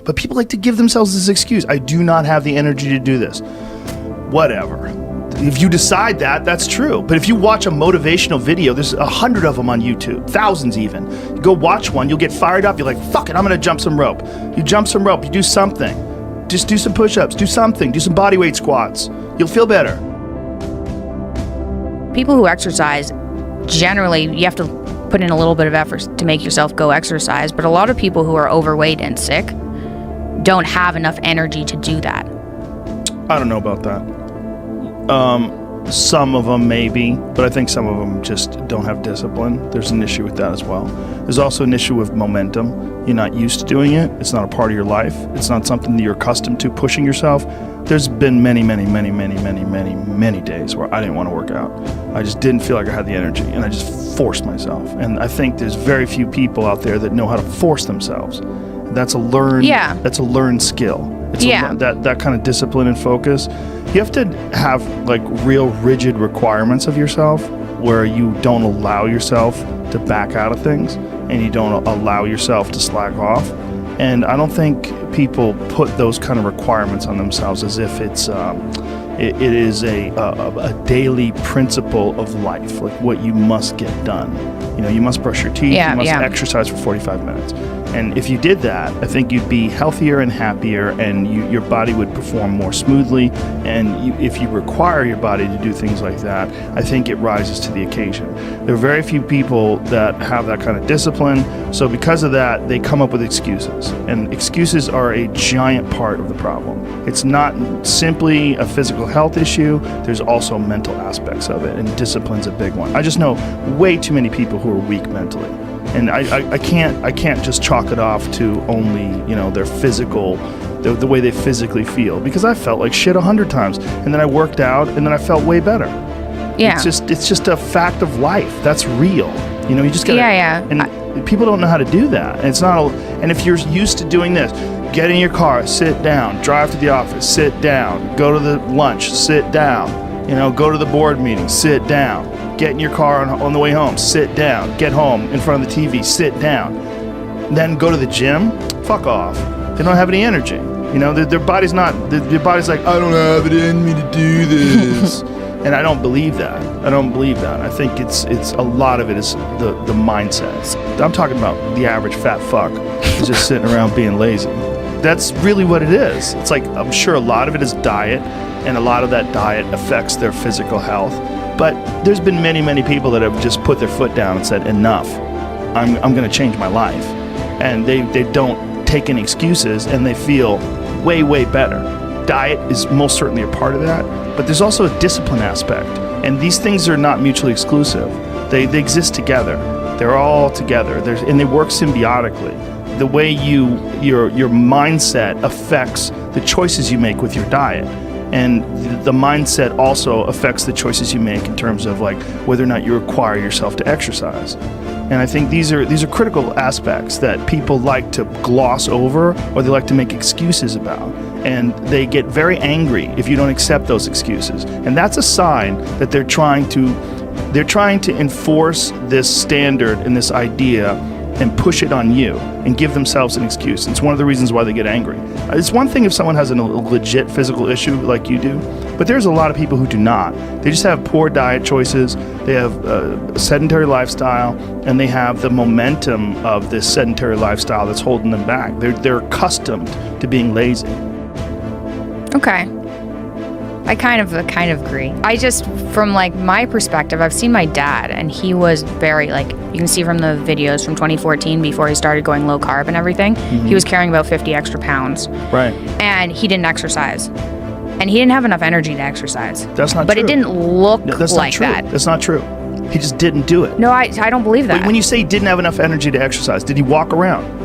But people like to give themselves this excuse. I do not have the energy to do this. Whatever. If you decide that, that's true. But if you watch a motivational video, there's 100 of them on YouTube, thousands even. You go watch one, you'll get fired up. You're like, fuck it, I'm gonna jump some rope. You jump some rope, you do something. Just do some push-ups, do something, do some body weight squats. You'll feel better. People who exercise, generally, you have to put in a little bit of effort to make yourself go exercise. But a lot of people who are overweight and sick don't have enough energy to do that. I don't know about that. Some of them maybe, but I think some of them just don't have discipline. There's an issue with that as well. There's also an issue with momentum. You're not used to doing it. It's not a part of your life. It's not something that you're accustomed to, pushing yourself. There's been many days where I didn't want to work out. I just didn't feel like I had the energy, and I just forced myself. And I think there's very few people out there that know how to force themselves. That's a learned, that's a learned skill. It's that kind of discipline and focus. You have to have like real rigid requirements of yourself where you don't allow yourself to back out of things and you don't allow yourself to slack off. And I don't think people put those kind of requirements on themselves as if it's it is a daily principle of life, like what you must get done. You know, you must brush your teeth, you must exercise for 45 minutes. And if you did that, I think you'd be healthier and happier, and your body would perform more smoothly. And if you require your body to do things like that, I think it rises to the occasion. There are very few people that have that kind of discipline. So because of that, they come up with excuses. And excuses are a giant part of the problem. It's not simply a physical health issue. There's also mental aspects of it, and discipline's a big one. I just know way too many people who are weak mentally. And I can't just chalk it off to only, you know, their physical, the way they physically feel, because I felt like shit 100 times, and then I worked out, and then I felt way better. Yeah. It's just a fact of life. That's real. You know, you just gotta. And people don't know how to do that. And it's not. And if you're used to doing this, get in your car, sit down, drive to the office, sit down, go to the lunch, sit down. You know, go to the board meeting, sit down. Get in your car on the way home, sit down. Get home in front of the TV, sit down. Then go to the gym, fuck off. They don't have any energy. You know, their body's like, I don't have it in me to do this. And I don't believe that. I think it's a lot of it is the mindset. I'm talking about the average fat fuck who's just sitting around being lazy. That's really what it is. It's like, I'm sure a lot of it is diet, and a lot of that diet affects their physical health. But there's been many people that have just put their foot down and said, enough, I'm going to change my life. And they don't take any excuses, and they feel way better. Diet is most certainly a part of that, but there's also a discipline aspect. And these things are not mutually exclusive. They exist together. They're all together. And they work symbiotically. The way your mindset affects the choices you make with your diet. And the mindset also affects the choices you make in terms of like whether or not you require yourself to exercise. And I think these are critical aspects that people like to gloss over, or they like to make excuses about. And they get very angry if you don't accept those excuses. And that's a sign that they're trying to enforce this standard and this idea and push it on you and give themselves an excuse. It's one of the reasons why they get angry. It's one thing if someone has a legit physical issue like you do, but there's a lot of people who do not. They just have poor diet choices, they have a sedentary lifestyle, and they have the momentum of this sedentary lifestyle that's holding them back. They're accustomed to being lazy. Okay. I kind of agree. I just, from like my perspective, I've seen my dad, and he was very like, you can see from the videos from 2014 before he started going low carb and everything, he was carrying about 50 extra pounds. Right. And he didn't exercise. And he didn't have enough energy to exercise. That's not true. But it didn't look like that. That's not true. He just didn't do it. No, I don't believe that. When you say he didn't have enough energy to exercise, did he walk around?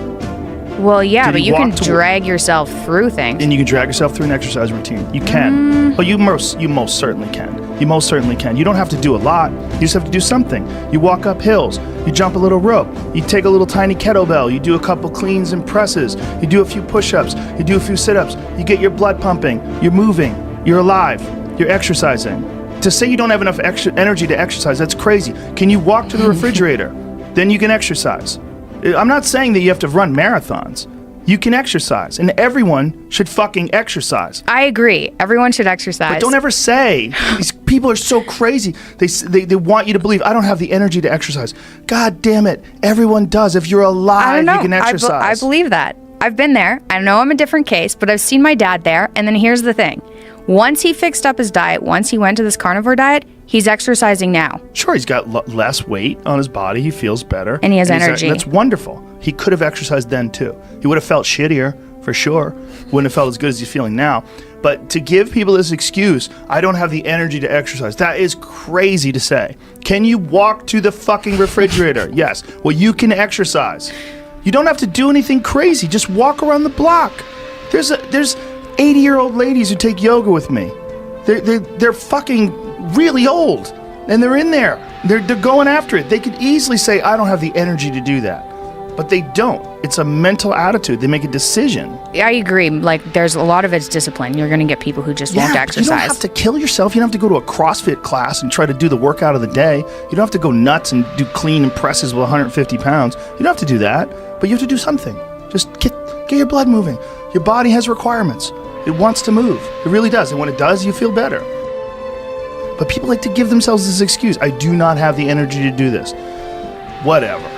Well, yeah, but you can drag yourself through things. And you can drag yourself through an exercise routine. You can. Well, you most certainly can. You most certainly can. You don't have to do a lot. You just have to do something. You walk up hills. You jump a little rope. You take a little tiny kettlebell. You do a couple cleans and presses. You do a few push-ups. You do a few sit-ups. You get your blood pumping. You're moving. You're alive. You're exercising. To say you don't have enough energy to exercise, that's crazy. Can you walk to the refrigerator? Then you can exercise. I'm not saying that you have to run marathons, You can exercise, and everyone should fucking exercise. I agree. Everyone should exercise. But don't ever say, these people are so crazy. They want you to believe, I don't have the energy to exercise. God damn it. Everyone does. If you're alive, you can exercise. I believe that. I've been there. I know I'm a different case, but I've seen my dad there. And then here's the thing. Once he fixed up his diet, once he went to this carnivore diet, he's exercising now. Sure, he's got less weight on his body. He feels better. And he has energy. That's wonderful. He could have exercised then too. He would have felt shittier, for sure. Wouldn't have felt as good as he's feeling now. But to give people this excuse, I don't have the energy to exercise, that is crazy to say. Can you walk to the fucking refrigerator? Yes. Well, you can exercise. You don't have to do anything crazy. Just walk around the block. There's 80-year-old ladies who take yoga with me. They're fucking really old, and they're in there. They're going after it. They could easily say, I don't have the energy to do that. But they don't. It's a mental attitude. They make a decision. I agree. Like, there's a lot of it's discipline. You're going to get people who just won't exercise. You don't have to kill yourself. You don't have to go to a CrossFit class and try to do the workout of the day. You don't have to go nuts and do clean and presses with 150 pounds. You don't have to do that, but you have to do something. Just get your blood moving. Your body has requirements. It wants to move. It really does. And when it does, you feel better. But people like to give themselves this excuse. I do not have the energy to do this. Whatever.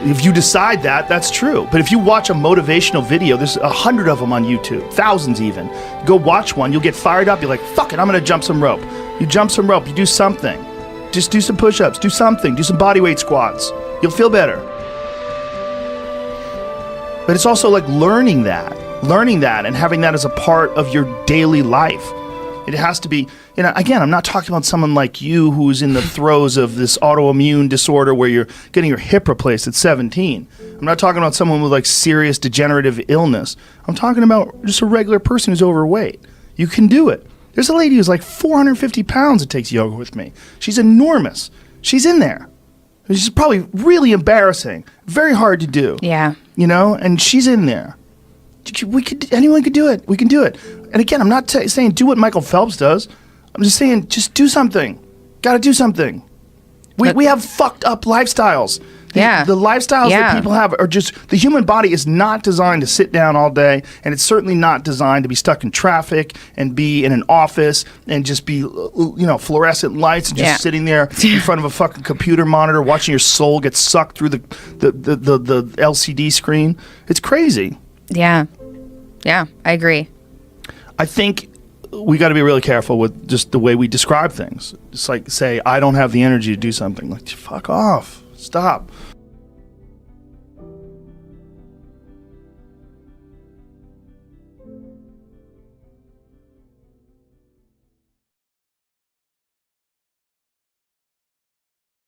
If you decide that, that's true. But if you watch a motivational video, there's 100 of them on YouTube, thousands even. Go watch one, you'll get fired up. You're like, fuck it, I'm gonna jump some rope. You jump some rope, you do something. Just do some push-ups, do something, do some bodyweight squats. You'll feel better. But it's also like learning that and having that as a part of your daily life. It has to be, again, I'm not talking about someone like you who's in the throes of this autoimmune disorder where you're getting your hip replaced at 17. I'm not talking about someone with like serious degenerative illness. I'm talking about just a regular person who's overweight. You can do it. There's a lady who's like 450 pounds that takes yoga with me. She's enormous. She's in there. She's probably really embarrassing. Very hard to do. Yeah. And she's in there. Anyone could do it. We can do it. And again, I'm not saying do what Michael Phelps does. I'm just saying just do something. Got to do something. We have fucked up lifestyles. The lifestyles that people have are just, the human body is not designed to sit down all day, and it's certainly not designed to be stuck in traffic and be in an office and just be, fluorescent lights and just sitting there in front of a fucking computer monitor watching your soul get sucked through the LCD screen. It's crazy. Yeah, I agree. I think we got to be really careful with just the way we describe things. It's like say, I don't have the energy to do something. Like, fuck off. Stop.